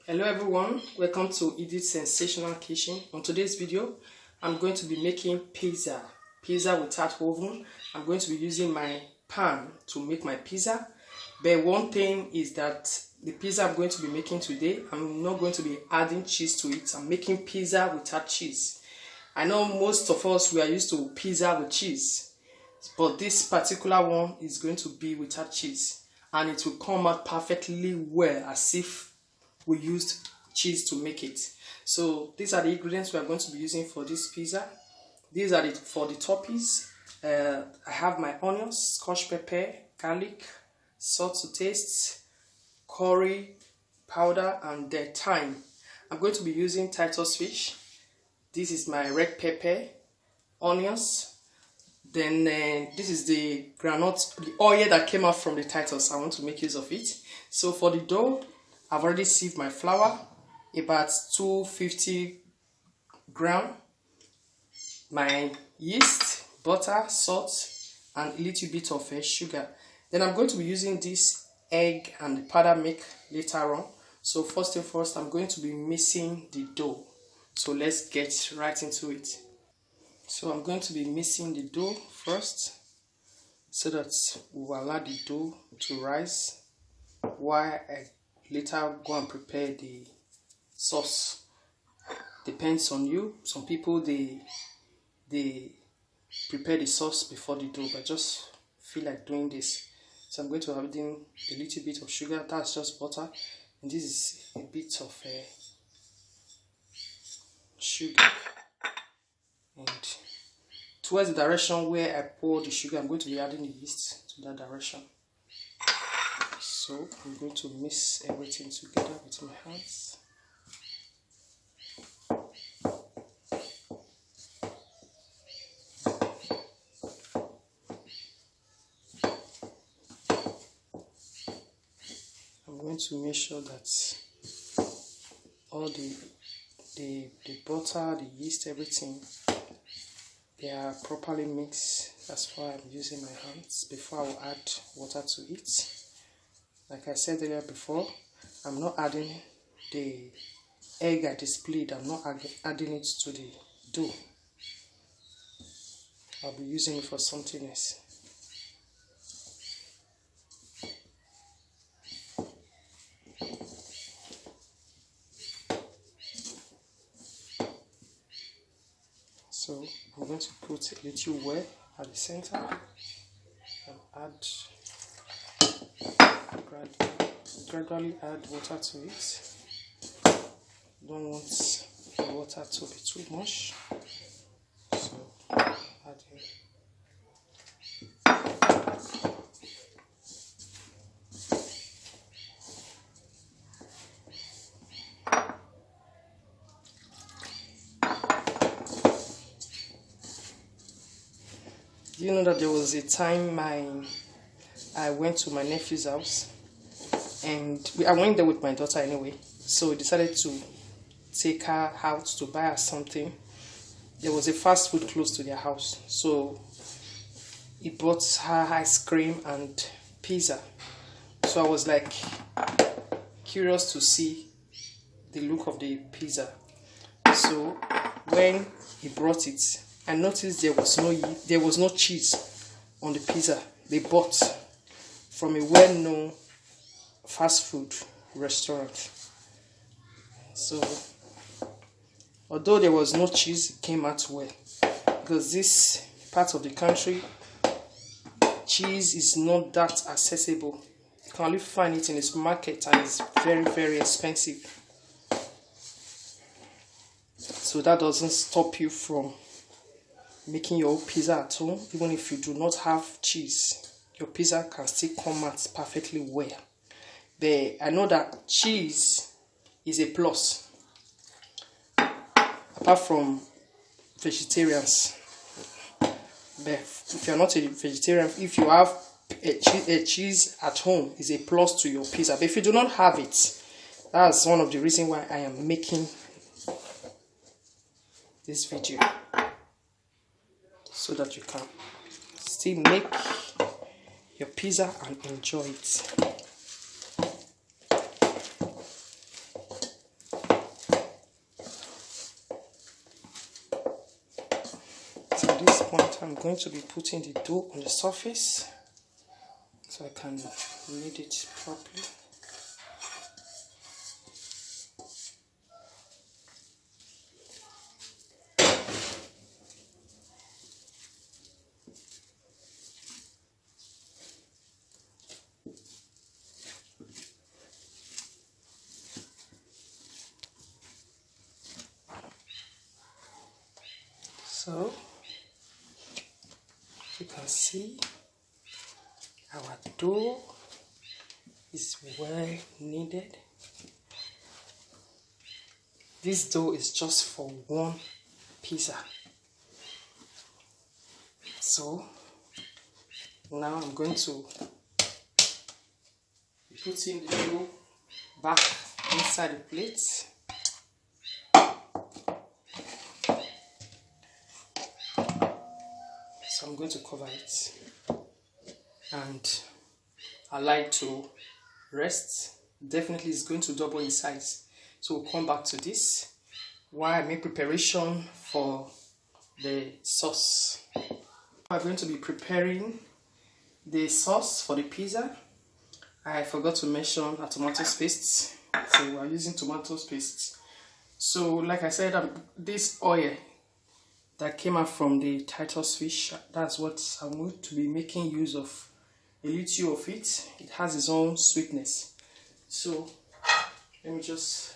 Hello everyone, welcome to Edith's Sensational Kitchen. On today's video, I'm going to be making pizza without oven. I'm going to be using my pan to make my pizza. But one thing is that the pizza I'm going to be making today, I'm not going to be adding cheese to it. I'm making pizza without cheese. I know most of us, we are used to pizza with cheese, but this particular one is going to be without cheese, and it will come out perfectly well as if we used cheese to make it. So these are the ingredients we are going to be using for this pizza. These are for the toppings. I have my onions, scotch pepper, garlic, salt to taste, curry powder, and thyme. I'm going to be using Titus fish. This is my red pepper, onions. Then this is the granite, the oil that came out from the Titus. I want to make use of it. So for the dough, I've already sieved my flour, about 250 grams, my yeast, butter, salt, and a little bit of sugar. Then I'm going to be using this egg and the powder milk later on. So first thing first, I'm going to be mixing the dough. So let's get right into it. So I'm going to be mixing the dough first, so that we will allow the dough to rise while I later go and prepare the sauce. Depends on you. Some people they prepare the sauce before the dough, but I just feel like doing this. So I'm going to add in a little bit of sugar. That's just butter, and this is a bit of sugar. And towards the direction where I pour the sugar, I'm going to be adding the yeast to that direction. So I'm going to mix everything together with my hands. I'm going to make sure that all the butter, the yeast, everything, they are properly mixed. That's why I'm using my hands before I will add water to it. Like I said earlier before, I'm not adding the egg I displayed. I'm not adding it to the dough. I'll be using it for something else. So I'm going to put a little well at the center and gradually add water to it. Don't want the water to be too much, so add in. Do you know that there was a time I went to my nephew's house, and I went there with my daughter anyway, so we decided to take her out to buy her something. There was a fast food close to their house, so he bought her ice cream and pizza. So I was like curious to see the look of the pizza. So when he brought it, I noticed there was no cheese on the pizza they bought from a well-known fast food restaurant. So although there was no cheese, it came out well, because this part of the country, cheese is not that accessible. You can only find it in the supermarket, and it's very, very expensive. So that doesn't stop you from making your pizza at home. Even if you do not have cheese, your pizza can still come out perfectly well. But I know that cheese is a plus, apart from vegetarians. But if you're not a vegetarian, if you have a cheese at home, is a plus to your pizza. But if you do not have it, that's one of the reasons why I am making this video, so that you can still make your pizza and enjoy it. point, I'm going to be putting the dough on the surface so I can knead it properly. So you can see our dough is well kneaded. This dough is just for one pizza. So now I'm going to put in the dough back inside the plate. So I'm going to cover it, and I like to rest. Definitely it's going to double in size, so we'll come back to this while I make preparation for the sauce. I'm going to be preparing the sauce for the pizza. I forgot to mention a tomato paste, so we're using tomato paste. So like I said, this oil that came out from the Titus fish, that's what I'm going to be making use of. A little of it. It has its own sweetness. So let me just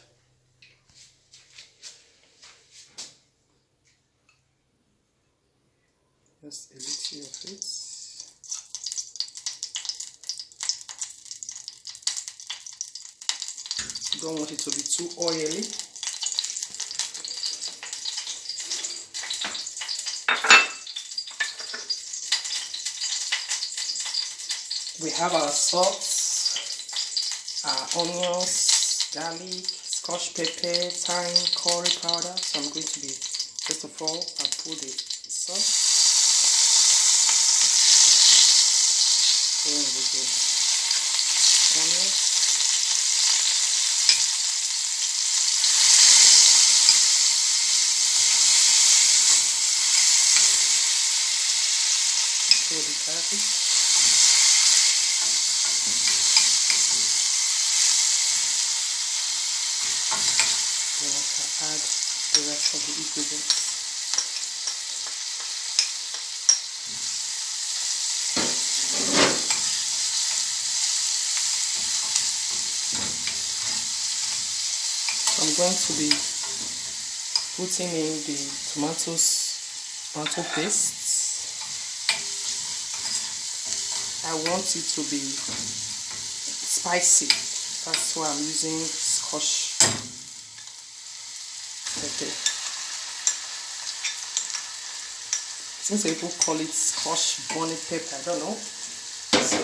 a little of it. You don't want it to be too oily. We have our salt, our onions, garlic, scotch pepper, thyme, curry powder. So I'm going to be, first of all, I'll put the salt. Then with the onions. So the garlic. Then I can add the rest of the ingredients. So I'm going to be putting in the tomato paste. I want it to be spicy. That's why I'm using scotch pepper. Since people call it scotch bonnet pepper, I don't know. So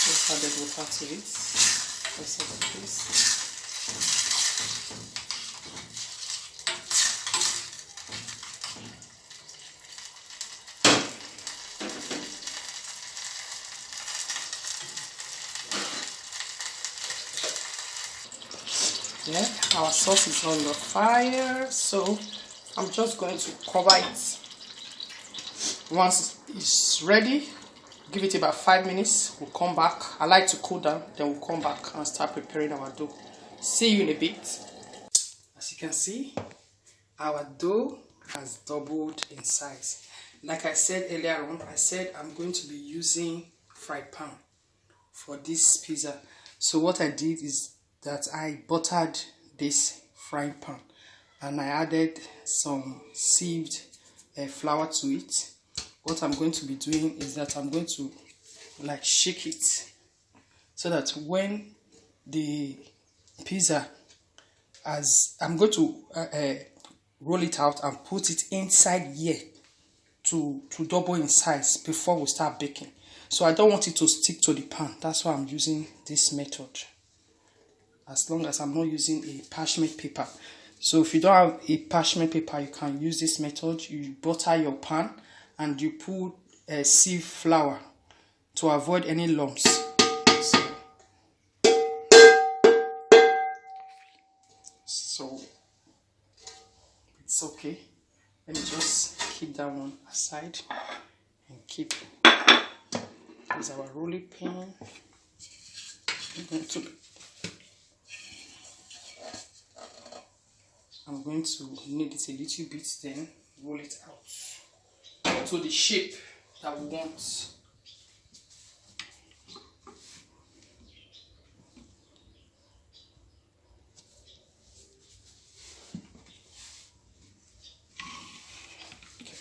just added water to it. Just like this. Yeah, our sauce is on the fire, so I'm just going to cover it. Once it's ready, give it about 5 minutes. We'll come back. I like to cool down, then we'll come back and start preparing our dough. See you in a bit. As you can see, our dough has doubled in size. Like I said earlier on, I said I'm going to be using fry pan for this pizza. So what I did is that I buttered this frying pan and I added some sieved flour to it. What I'm going to be doing is that I'm going to like shake it so that when the pizza, as I'm going to roll it out and put it inside here to double in size before we start baking. So I don't want it to stick to the pan. That's why I'm using this method. As long as I'm not using a parchment paper. So if you don't have a parchment paper, you can use this method. You butter your pan and you put sieve flour to avoid any lumps. So it's okay. Let me just keep that one aside and keep. Here's our rolling pin. I'm going to knead it a little bit, then roll it out to the shape that we want. Okay.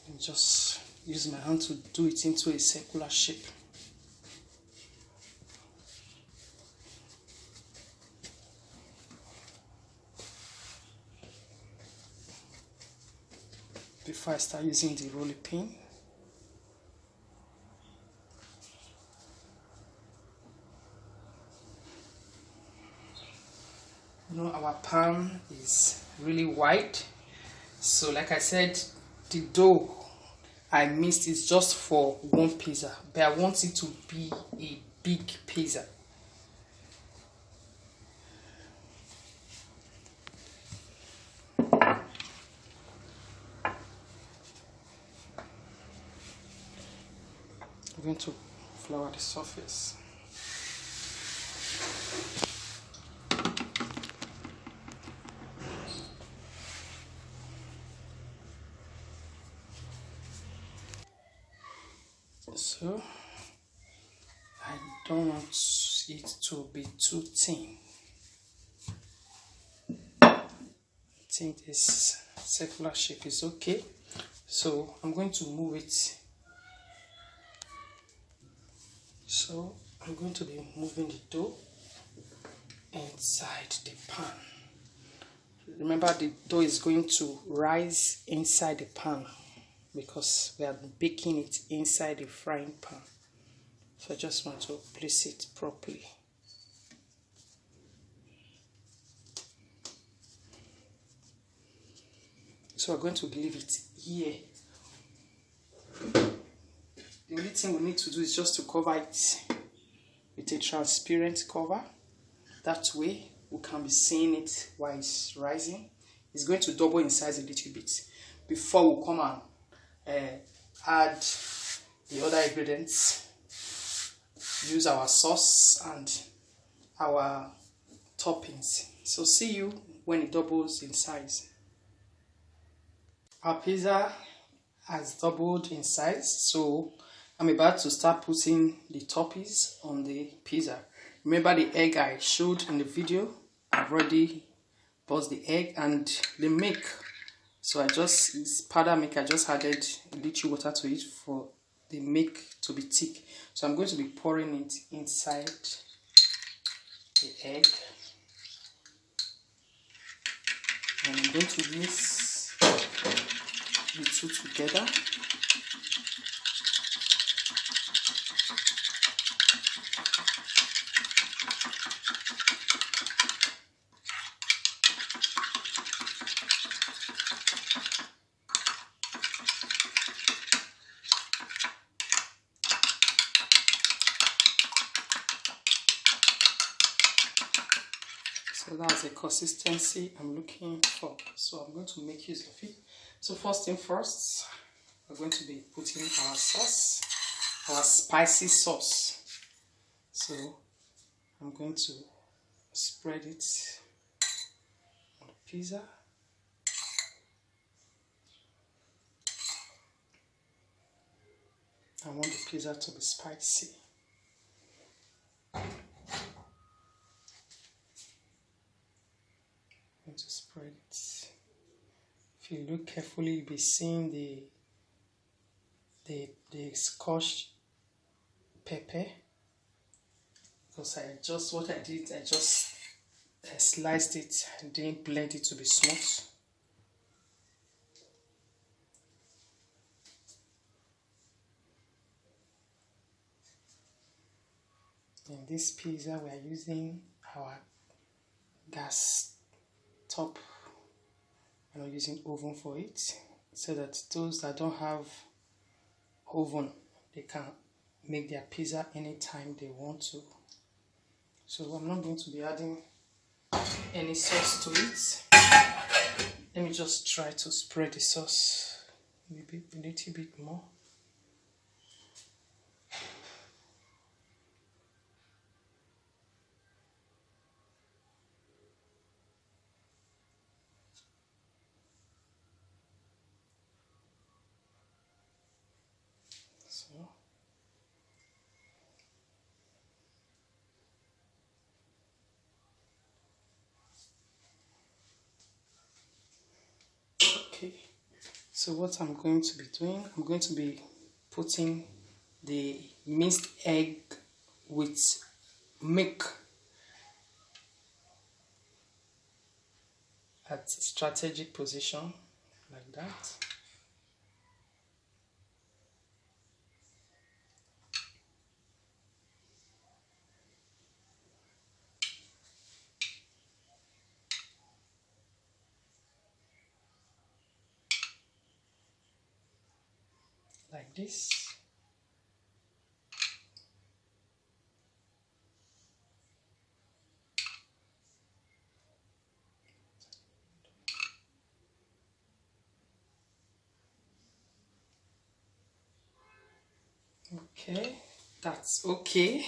And just use my hand to do it into a circular shape. Before I start using the rolling pin. You know, our pan is really wide, so like I said, the dough I mixed is just for one pizza, but I want it to be a big pizza. I'm going to flour the surface. So I don't want it to be too thin. I think this circular shape is okay. So I'm going to move it. So I'm going to be moving the dough inside the pan. Remember, the dough is going to rise inside the pan because we are baking it inside the frying pan. So I just want to place it properly. So we're going to leave it here. The only thing we need to do is just to cover it with a transparent cover. That way we can be seeing it while it's rising. It's going to double in size a little bit before we come and add the other ingredients. Use our sauce and our toppings. So see you when it doubles in size. Our pizza has doubled in size, so I'm about to start putting the toppings on the pizza. Remember the egg I showed in the video? I've already buzzed the egg and the milk. So it's powder milk. I just added a little water to it for the milk to be thick. So I'm going to be pouring it inside the egg. And I'm going to mix the two together. So that's the consistency I'm looking for. So I'm going to make use of it. So first thing first, we're going to be putting our sauce, our spicy sauce. So I'm going to spread it on the pizza. I want the pizza to be spicy. I'm going to spread it. If you look carefully, you'll be seeing the scotch pepper. Because I just sliced it and didn't blend it to be smooth. In this pizza, we are using our gas top. I'm not using oven for it, so that those that don't have oven, they can make their pizza anytime they want to. So I'm not going to be adding any sauce to it. Let me just try to spread the sauce maybe a little bit more. So okay, so what I'm going to be doing, I'm going to be putting the minced egg with milk at strategic position like that. Like this. Okay, that's okay.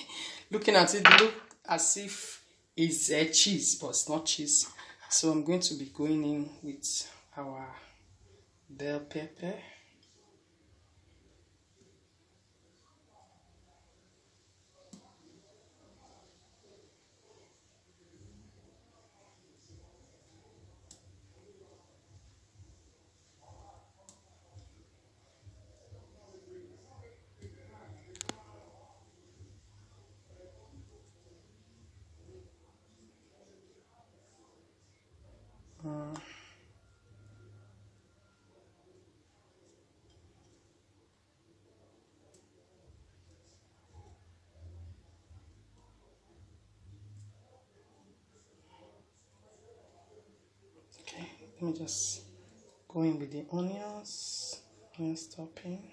Looking at it, look as if it's a cheese, but it's not cheese. So I'm going to be going in with our bell pepper. Okay, let me just go in with the onions, topping.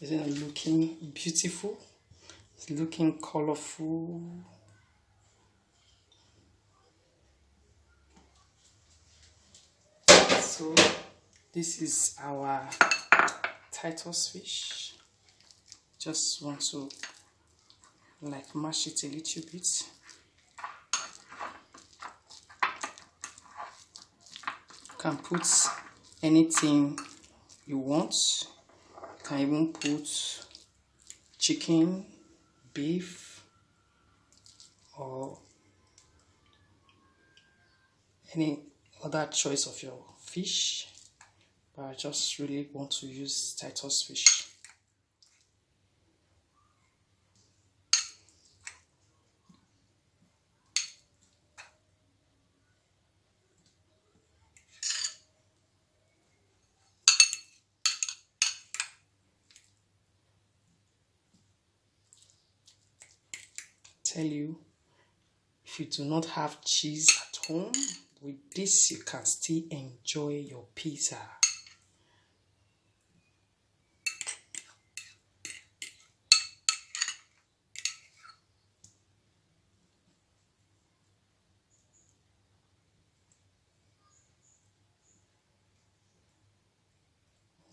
Isn't it looking beautiful? It's looking colorful. So this is our Titus fish. Just want to like mash it a little bit. You can put anything you want. You can even put chicken, beef, or any other choice of your fish, but I just really want to use Titus fish. Tell you, if you do not have cheese at home, with this you can still enjoy your pizza.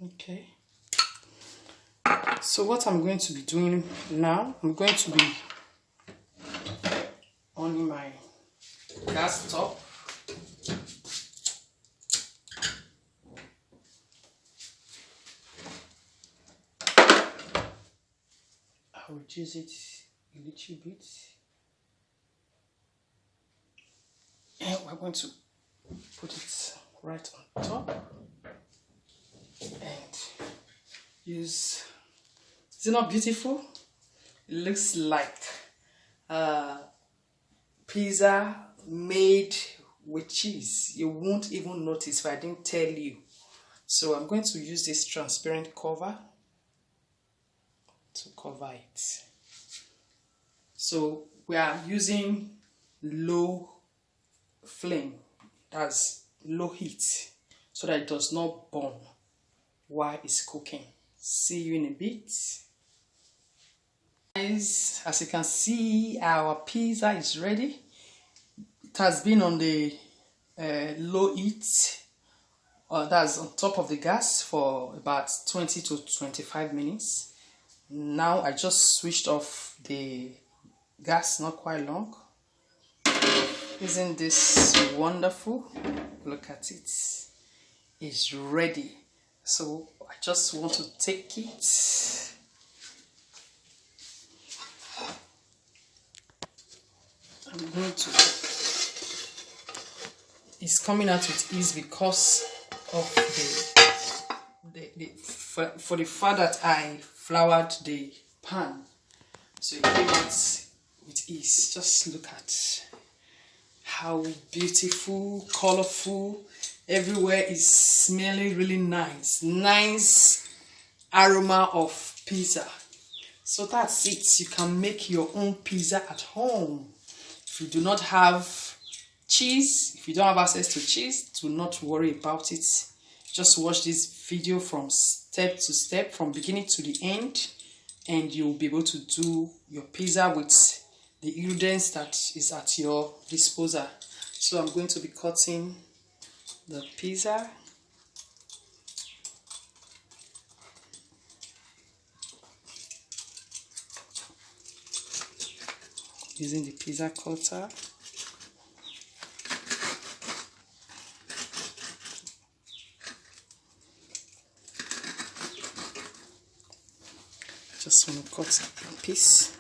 Okay, so what I'm going to be doing now, I'm going to be on my gas top. I'll reduce it a little bit, and we're going to put it right on top and use. Is it not beautiful? It looks like pizza made with cheese. You won't even notice if I didn't tell you. So I'm going to use this transparent cover to cover it. So we are using low flame, that's low heat, so that it does not burn while it's cooking. See you in a bit. Guys, as you can see, our pizza is ready. It has been on the low heat, that's on top of the gas, for about 20 to 25 minutes. Now I just switched off the gas, not quite long. Isn't this wonderful? Look at it. It's ready. So I just want to take it. I'm going to. It's coming out with ease because of for the fact that I floured the pan. So it came out with ease. Just look at how beautiful, colorful. Everywhere is smelling really nice. Nice aroma of pizza. So that's it. You can make your own pizza at home. If you do not have cheese, if you don't have access to cheese, do not worry about it. Just watch this video from step to step, from beginning to the end, and you'll be able to do your pizza with the ingredients that is at your disposal. So I'm going to be cutting the pizza. Using the pizza cutter. Just want to cut a piece.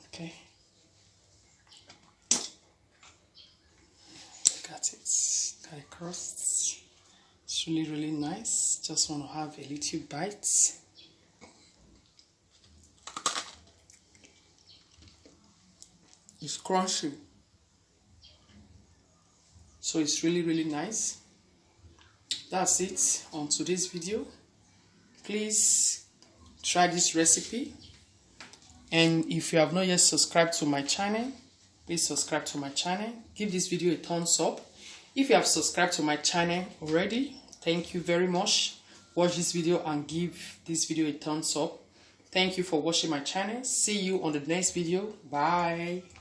Okay. Got it. Got it crust. It's really nice. Just want to have a little bite. It's crunchy. So it's really nice. That's it on today's video. Please try this recipe. And if you have not yet subscribed to my channel, please subscribe to my channel. Give this video a thumbs up. If you have subscribed to my channel already, thank you very much. Watch this video and give this video a thumbs up. Thank you for watching my channel. See you on the next video. Bye.